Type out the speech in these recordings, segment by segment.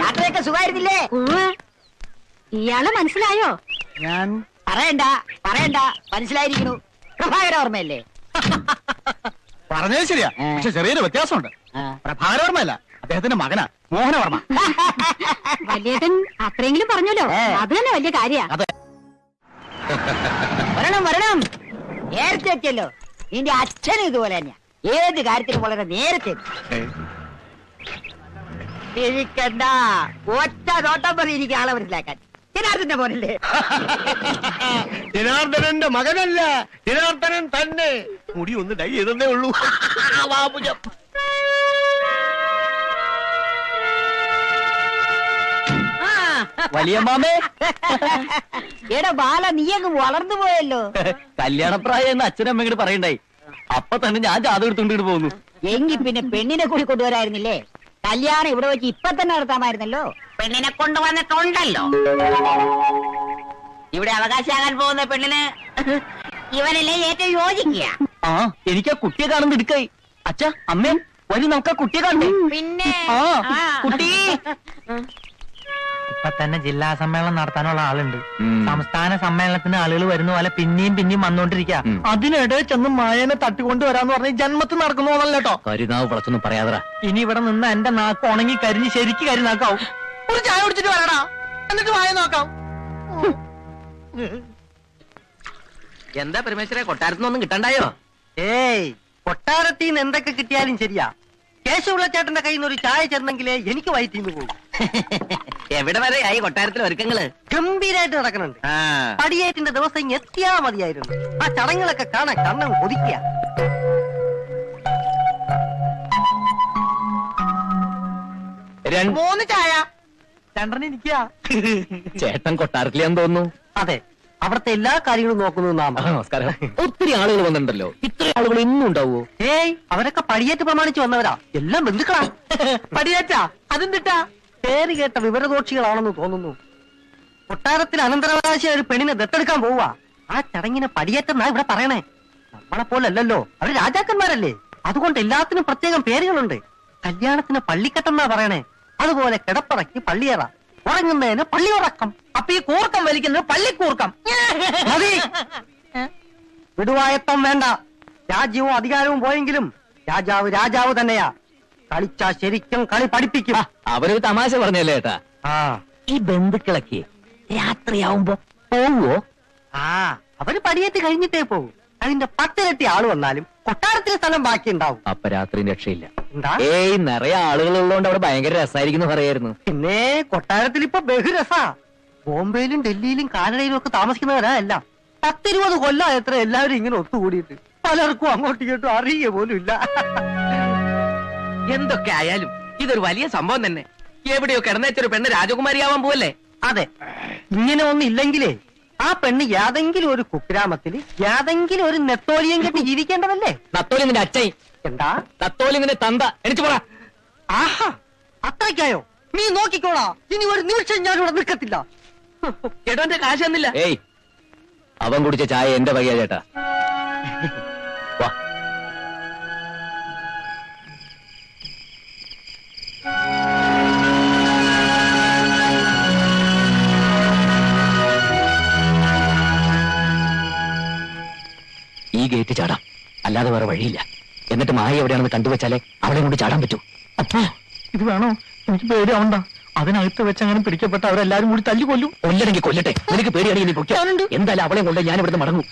യാത്രയൊക്കെ സുഖമായിരുന്നില്ലേ? ഇയാളെ മനസ്സിലായോ? ഞാൻ പറയണ്ട മനസ്സിലായിരിക്കുന്നു. പ്രഭാകര ഓർമ്മയല്ലേ? പറഞ്ഞത് ശരിയാ, പക്ഷെ ചെറിയൊരു വ്യത്യാസമുണ്ട്. പ്രഭാകരവർമ്മയല്ല, അദ്ദേഹത്തിന്റെ മകനാ മോഹനവർമ്മ. വലിയേട്ടൻ അത്രയെങ്കിലും പറഞ്ഞല്ലോ, അത് തന്നെ വലിയ കാര്യ. വരണം നേരത്തെ എത്തിയല്ലോ. നിന്റെ അച്ഛനും ഇതുപോലെ തന്നെയാ, ഏത് കാര്യത്തിനും വളരെ നേരത്തെ. ഇരിക്കണ്ട, ഒറ്റ നോട്ടം മതി എനിക്ക് ആളെ മനസ്സിലാക്കാൻ. ജനാർദ്ദന്റെ മോനല്ലേ? ജനാർദ്ദനന്റെ മകനല്ല, ജനാർദ്ദനൻ തന്നെ. മുടി ഒന്ന് ഡൈ ചെയ്തേ ഉള്ളൂ. വലിയമ്മാമേ, എടാ ബാല, നീ അങ്ങ് വളർന്നു പോയല്ലോ. കല്യാണപ്രായം എന്ന് അച്ഛനമ്മ ഇങ്ങോട്ട് പറയണ്ടായി. അപ്പൊ തന്നെ ഞാൻ ജാതകം എടുത്തോണ്ടിട്ട് പോകുന്നു. എങ്കി പിന്നെ പെണ്ണിനെ കൂടി കൊണ്ടുവരായിരുന്നില്ലേ? കല്യാണം ഇവിടെ വെച്ച് ഇപ്പൊ തന്നെ നടത്താമായിരുന്നല്ലോ. പെണ്ണിനെ കൊണ്ടുവന്നിട്ടുണ്ടല്ലോ. ഇവിടെ അവകാശമാകാൻ പോകുന്ന പെണ്ണിന് ഇവനല്ലേ ഏറ്റവും യോജിക്കുക. ആ, എനിക്ക് ആ കുട്ടിയെ കാണുന്ന എടുക്കായി. അച്ഛാ, അമ്മേ, വരും നമുക്ക് ആ കുട്ടിയെ കാണണ്ടേ? പിന്നെ കുട്ടി ഇപ്പൊ തന്നെ ജില്ലാ സമ്മേളനം നടത്താനുള്ള ആളുണ്ട്. സംസ്ഥാന സമ്മേളനത്തിന് ആളുകൾ വരുന്ന പോലെ പിന്നെയും വന്നോണ്ടിരിക്കുക. അതിനിടെ ചെന്ന് മായനെ തട്ടിക്കൊണ്ട് വരാന്ന് പറഞ്ഞ ജന്മത്തിൽ നടക്കുന്നതല്ല കേട്ടോ. കരുനാവ് പളച്ചൊന്നും പറയാതറ. ഇനി ഇവിടെ നിന്ന് എന്റെ നാക്ക് ഉണങ്ങി കരിഞ്ഞ് ശരിക്ക് കരിനാക്കാവും. ഒരു ചായ കുടിച്ചിട്ട് വരടാ, എന്നിട്ട് മായ നോക്കാം. എന്താ പരമേശ്വര, കൊട്ടാരത്തിനൊന്നും കിട്ടണ്ടായോ? ഏയ്, കൊട്ടാരത്തിൽ നിന്ന് എന്തൊക്കെ കിട്ടിയാലും ശരിയാ, കേശവുള്ള ചേട്ടന്റെ കയ്യിൽ നിന്ന് ഒരു ചായ ചെന്നെങ്കിലേ എനിക്ക് വയറ്റിന്ന് പോകും. എവിടെ വരെ ആയി കൊട്ടാരത്തിലെ ഒരുക്കങ്ങള്? ഗംഭീരായിട്ട് നടക്കുന്നുണ്ട്. പടിയേറ്റിന്റെ ദിവസം ഇങ്ങ് എത്തിയാ മതിയായിരുന്നു. ആ ചടങ്ങുകളൊക്കെ കാണാൻ കണ്ണം കൊതിക്കുക. മൂന്ന് ചായ, രണ്ടെണ്ണം ഇരിക്കുക. ചേട്ടൻ കൊട്ടാരത്തിലെന്ന് തോന്നുന്നു. അതെ, അവിടുത്തെ എല്ലാ കാര്യങ്ങളും നോക്കുന്നു. നമസ്കാരം. ഒത്തിരി ആളുകൾ വന്നിട്ടുണ്ടല്ലോ, ഇത്ര ആളുകൾ ഇന്നും ഉണ്ടാവോ? ഏയ്, അവരൊക്കെ പടിയേറ്റ് പ്രമാണിച്ച് വന്നവരാ, എല്ലാം ബന്ധുക്കളാ. പടിയേറ്റാ അതെന്തിട്ടാ? പേര് കേട്ട വിവരദോഷികളാണെന്ന് തോന്നുന്നു. കൊട്ടാരത്തിൽ അനന്തരാവകാശിയായ ഒരു പെണ്ണിനെ ദത്തെടുക്കാൻ പോവുക. ആ ചടങ്ങിനെ പടിയേറ്റെന്നാ ഇവിടെ പറയണേ. നമ്മളെ പോലല്ലോ, അവര് രാജാക്കന്മാരല്ലേ, അതുകൊണ്ട് എല്ലാത്തിനും പ്രത്യേകം പേരുകളുണ്ട്. കല്യാണത്തിന് പള്ളിക്കെട്ടെന്നാ പറയണേ, അതുപോലെ കിടപ്പറയ്ക്ക് പള്ളിയറ, ഉറങ്ങുന്നതിന് പള്ളിയുറക്കം. അപ്പൊ ഈ കൂർക്കം വലിക്കുന്നത് പള്ളിക്കൂർക്കം. വിടുവായത്തം വേണ്ട. രാജ്യവും അധികാരവും പോയെങ്കിലും രാജാവ് രാജാവ് തന്നെയാ. കളിച്ചാ ശരിക്കും കളി പഠിപ്പിക്കും. അവരൊരു തമാശ പറഞ്ഞല്ലേ ഏട്ടാ? ഈ ബന്ധുക്കളൊക്കെ രാത്രിയാവുമ്പോ പോവോ? അവര് പടിയേറ്റ് കഴിഞ്ഞിട്ടേ പോകും. അതിന്റെ 10 ഇരട്ടി ആള് വന്നാലും കൊട്ടാരത്തിലെ സ്ഥലം ബാക്കി ഉണ്ടാവും. അപ്പൊ രാത്രി രക്ഷയില്ല. എന്താ? ഏയ്, നിറയെ ആളുകൾ ഉള്ളതുകൊണ്ട് അവിടെ ഭയങ്കര രസമായിരിക്കും പറയായിരുന്നു. പിന്നെ കൊട്ടാരത്തിൽ ഇപ്പൊ ബഹുരസാ. ബോംബെയിലും ഡൽഹിയിലും കാനഡയിലും ഒക്കെ താമസിക്കുന്നവരാ എല്ലാം. 10-20 കൊല്ലം എത്ര എല്ലാവരും ഇങ്ങനെ ഒത്തുകൂടിയിട്ട് പലർക്കും അങ്ങോട്ടും ഇങ്ങോട്ടും അറിയുക പോലും ഇല്ല. എന്തൊക്കെ ആയാലും ഇതൊരു വലിയ സംഭവം തന്നെ. എവിടെയോ കിടന്നേച്ചൊരു പെണ്ണ് രാജകുമാരിയാവാൻ പോവല്ലേ? അതെ, ഇങ്ങനെ ഒന്നും ഇല്ലെങ്കിലേ ആ പെണ്ണ് യാതെങ്കിലും ഒരു കുഗ്രാമത്തിൽ യാതെങ്കിലും ഒരു നെത്തോലിയം കെട്ടി ജീവിക്കേണ്ടതല്ലേ? നത്തോലി നിന്റെ അച്ഛൻ. എന്താ? നത്തോലി നിന്റെ തന്ത. എനിക്ക് പോടാ. ആഹാ, അത്രയ്ക്കായോ? നീ നോക്കിക്കോളാ, ഇനി ഒരു നിമിഷം ഞാൻ ഇവിടെ നിൽക്കത്തില്ല. ചേട്ടന്റെ കാശ് തന്നില്ല. ഏയ്, അവൻ കുടിച്ച ചായ എന്റെ വകയാ ചേട്ടാ. വാ. ഈ ഗേറ്റ് ചാടാം, അല്ലാതെ വേറെ വഴിയില്ല. എന്നിട്ട് മായ എവിടെയാണെന്ന് കണ്ടുവച്ചാലേ അവളെ കൊണ്ട് ചാടാൻ പറ്റൂ. അപ്പോ ഇത് വേണോ? എനിക്ക് പേടിയാവണ്ട. അതിനകത്ത് വെച്ചങ്ങനെ പിടിക്കപ്പെട്ട അവരെല്ലാരും കൂടി തല്ലിക്കൊല്ലും. കൊല്ലണെങ്കിൽ കൊല്ലട്ടെ, നിനക്ക് പേടിയാണെങ്കിൽ നീ പൊയ്ക്കോ. എന്തായാലും അവളെ കൊണ്ട് ഞാൻ ഇവിടുന്ന് മടങ്ങും.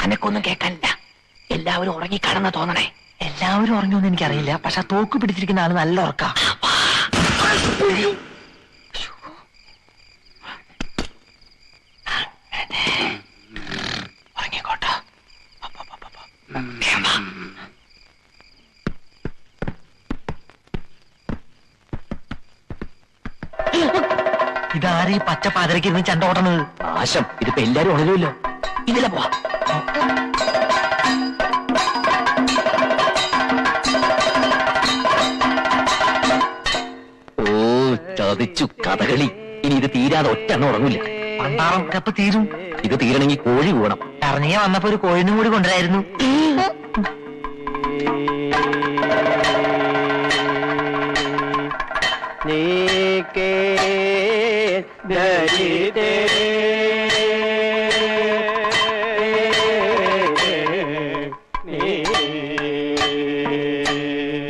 അനക്കൊന്നും കേൾക്കാനില്ല. എല്ലാവരും ഉറങ്ങിക്കാണെന്ന് തോന്നണേ. എല്ലാവരും ഉറങ്ങുമെന്ന് എനിക്കറിയില്ല, പക്ഷെ തോക്ക് പിടിച്ചിരിക്കുന്ന ആള് നല്ല ഉറക്കാ. ഉറങ്ങിക്കോട്ടോ. ഇതാരീ പച്ച പാതിരക്ക് ഇരുന്ന് ചണ്ട ഓട്ടണത്? ആശം ഇതിപ്പോ എല്ലാരും ഉണരുമല്ലോ. ഇതിലെ പോവാ. ഓ ചതിച്ചു കഥകളി. ഇനി ഇത് തീരാതെ ഒറ്റെണ്ണം ഉറങ്ങില്ല. പണ്ടാറം എപ്പ തീരും? ഇത് തീരണമെങ്കിൽ കോഴി പോകണം. ഇറങ്ങിയ വന്നപ്പോ ഒരു കോഴിനും കൂടി കൊണ്ടുവരായിരുന്നു.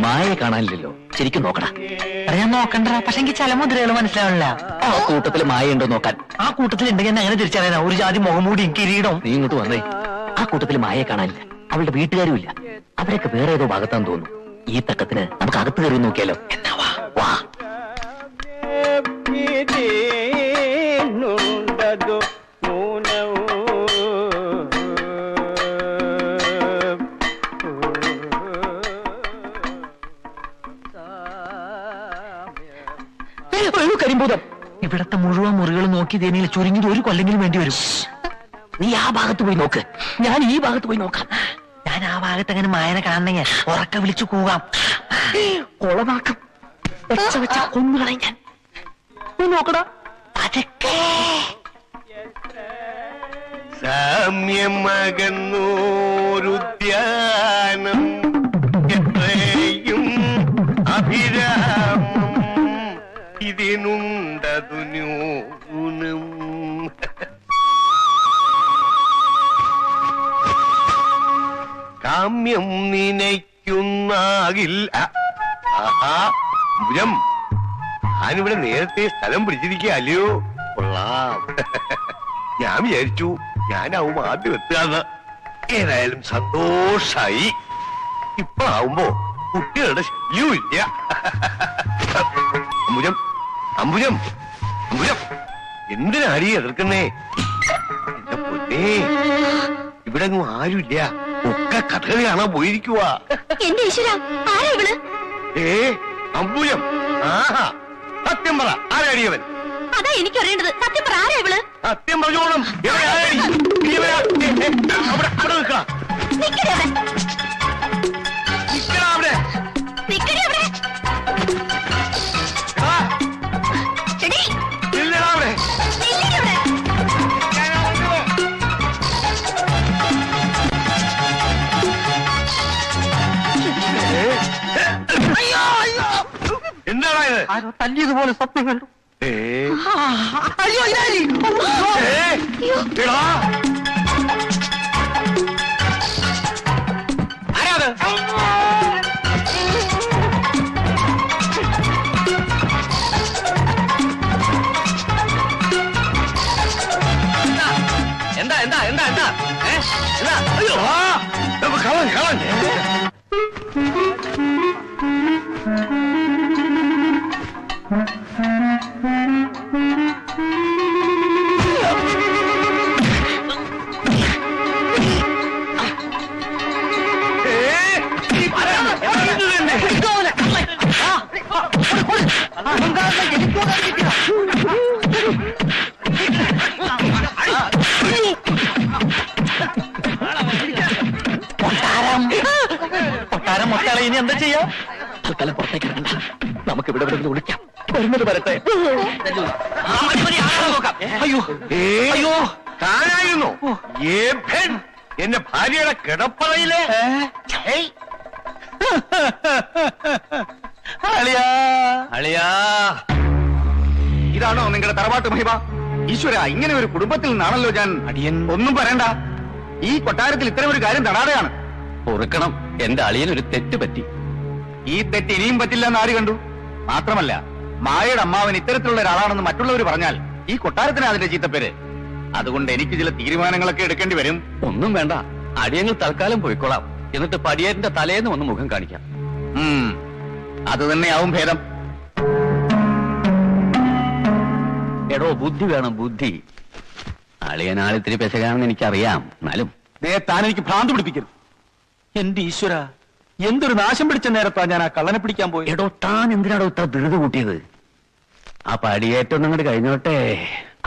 മായയെ കാണാനില്ലല്ലോ. ശരിക്കും നോക്കടാ. അറിയാൻ നോക്കണ്ട. പക്ഷെ എനിക്ക് ചില മുദ്രകൾ മനസ്സിലാവില്ല. ആ കൂട്ടത്തിൽ മായ ഉണ്ടോ നോക്കാൻ. ആ കൂട്ടത്തിൽ ഉണ്ടെങ്കിൽ എന്നെ അങ്ങനെ തിരിച്ചറിയാനാ? ഒരു ജാതി മുഖംമൂടി കിരീടം. നീ ഇങ്ങോട്ട് വന്നേ. ആ കൂട്ടത്തിൽ മായയെ കാണാനില്ല. അവളുടെ വീട്ടുകാരും ഇല്ല. അവരൊക്കെ വേറെ ഏതോ ഭാഗത്താന്ന് തോന്നുന്നു. ഈ തക്കത്തിന് നമുക്ക് അകത്ത് കയറി നോക്കിയാലോ? എന്നാ വാ വാ. കരിമ്പൂതം. ഇവിടത്തെ മുഴുവൻ മുറികൾ നോക്കി തേനിയിൽ ചുരുങ്ങിയത് ഒരു കൊല്ലെങ്കിലും വേണ്ടി വരും. നീ ആ ഭാഗത്ത് പോയി നോക്ക്, ഞാൻ ഈ ഭാഗത്ത് പോയി നോക്കാം. ഞാൻ ആ ഭാഗത്ത് അങ്ങനെ മായനെ കാണണമെങ്കിൽ ഉറക്കെ വിളിച്ചു കൂകാം. കൊളമാക്കും. വെച്ച കൊന്നുകളയും ഞാൻ. നീ നോക്കടാ. അതൊക്കെ സാമ്യമകന്നോരുദ്യാനം എത്രയും അഭിരാമം ഇതിനുണ്ടതു ന്യൂനം. കാമ്യം നിനയ്ക്കുന്നാകിൽ. ഭുജം, ഞാനിവിടെ നേരത്തെ സ്ഥലം പിടിച്ചിരിക്കുക അല്ലയോ? കൊള്ളാം. ഞാൻ വിചാരിച്ചു ഞാനാവും ആദ്യം എത്തുകയെന്ന്. ഏതായാലും സന്തോഷായി. ഇപ്പൊ ആവുമ്പോ കുട്ടികളുടെ ശല്യവും ഇല്ല. അമ്പുജം അമ്പുജം അമ്പുജം, എന്തിനാടി എതിർക്കുന്നേ? എന്റെ പൊന്നേ, ഇവിടെ ഒന്നും ആരുമില്ല. ഒക്കെ കഥകളി കാണാൻ പോയിരിക്കുവാ. എന്റെ ഈശ്വര, ആരാ ഇവള്? അമ്പുജം, ആഹാ, സത്യം പറ, ആരാടിയവൻ? അതാ എനിക്ക് അറിയേണ്ടത്. സത്യം പറ, ആരാ ഇവള്? സത്യം പറഞ്ഞോളും. അവിടെ നിൽക്കണം. നിക്കടി അവിടെ. നിൽക്കണം അവിടെ. നിക്കടി അവിടെ. എടീ, നില്ലടാ അവിടെ. നില്ലടി അവിടെ. എന്താടാ ഇത്? ആരോ തല്ലിയതുപോലെ സ്വപ്നം കണ്ടു. അയ്യോ ഇതാരി. എടാ, ആരാത്? എന്താ എന്താ എന്താ എന്താ എന്താ? അയ്യോ, കളൻ കളൻ. കൊട്ടാരം മൊത്തളെ ഇനി എന്താ ചെയ്യാ? തൽക്കാലം പുറത്തേക്ക് ഇറങ്ങണ്ട. നമുക്ക് ഇവിടെ ഇവിടെ വിളിക്കാം. വരുന്നത് വരട്ടെ. അയ്യോ അയ്യോ, താനായിരുന്നു എന്റെ ഭാര്യയുടെ കിടപ്പറയിലെ. ഇതാണോ നിങ്ങളുടെ തറവാട്ട് മഹിമ? ഈശ്വര, ഇങ്ങനെ ഒരു കുടുംബത്തിൽ നിന്നാണല്ലോ ഞാൻ. അടിയൻ ഒന്നും പറയണ്ട. ഈ കൊട്ടാരത്തിൽ ഇത്തരം ഒരു കാര്യം തടാതെയാണ്. പൊറുക്കണം, എന്റെ അളിയനൊരു തെറ്റ് പറ്റി. ഈ തെറ്റ് ഇനിയും പറ്റില്ല എന്ന് ആര് കണ്ടു? മാത്രമല്ല, മായയുടെ അമ്മാവൻ ഇത്തരത്തിലുള്ള ഒരാളാണെന്ന് മറ്റുള്ളവർ പറഞ്ഞാൽ ഈ കൊട്ടാരത്തിന് അതിന്റെ ചീത്തപ്പേര്. അതുകൊണ്ട് എനിക്ക് ചില തീരുമാനങ്ങളൊക്കെ എടുക്കേണ്ടി വരും. ഒന്നും വേണ്ട, അടിയങ്ങൾ തൽക്കാലം പോയിക്കോളാം. എന്നിട്ട് പടിയേറ്റിന്റെ തലേന്ന് ഒന്ന് മുഖം കാണിക്കാം. അത് തന്നെയാവും ഭേദം. എടോ, ബുദ്ധി വേണം, ബുദ്ധി. അളിയനാളിത്തിരി പെശകാണെന്ന് എനിക്കറിയാം. എന്നാലും താൻ എനിക്ക് ഭ്രാന്ത് പിടിപ്പിക്കരുത്. എന്റെ ഈശ്വര, എന്തൊരു നാശം പിടിച്ച നേരത്താ ഞാൻ ആ കള്ളനെ പിടിക്കാൻ പോയി. എടോ, താൻ എന്തിനാടോ ഇത്ര ധൃതി കൂട്ടിയത്? ആ പടിയേറ്റൊന്നും അങ്ങോട്ട് കഴിഞ്ഞോട്ടെ.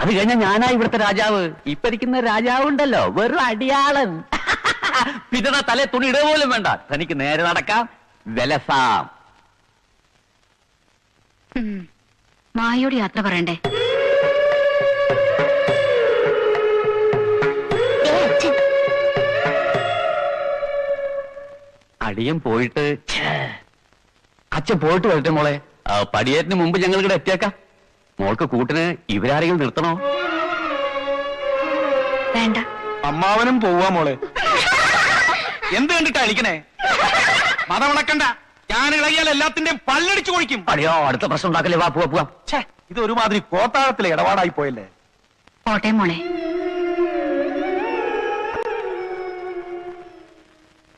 അത് കഴിഞ്ഞാൽ ഞാനാ ഇവിടുത്തെ രാജാവ്. ഇപ്പൊ ഇരിക്കുന്ന രാജാവുണ്ടല്ലോ വെറും അടിയാളൻ. പിന്നെ തലേ തുണി ഇടുക പോലും വേണ്ട, തനിക്ക് നേരെ നടക്കാം, വിലസാം. മായോട് യാത്ര പറയണ്ടേ? അടിയൻ പോയിട്ട് അച്ഛൻ പോയിട്ട് വരട്ടെ മോളെ. പടിയേറ്റിന് മുമ്പ് ഞങ്ങൾ ഇവിടെ എത്തിയേക്കാം. മോൾക്ക് കൂട്ടിന് ഇവരാരെങ്കിലും നിർത്തണോ? വേണ്ട. അമ്മാവനും പോവാ മോളെ. എന്ത് കണ്ടിട്ടാ അടിക്കണേ? മതമണക്കണ്ട, ഞാൻ ഇളകിയാൽ എല്ലാത്തിന്റെയും പല്ലടിച്ചു കൊഴിക്കും. അടിയോ, അടുത്ത പ്രശ്നം ഉണ്ടാക്കല്ലേ. വാ പോവാ പോവാം. ഇത് ഒരുമാതിരി കോത്താഴത്തിലെ ഇടപാടായി പോയല്ലേ. പോട്ടെ മോളെ.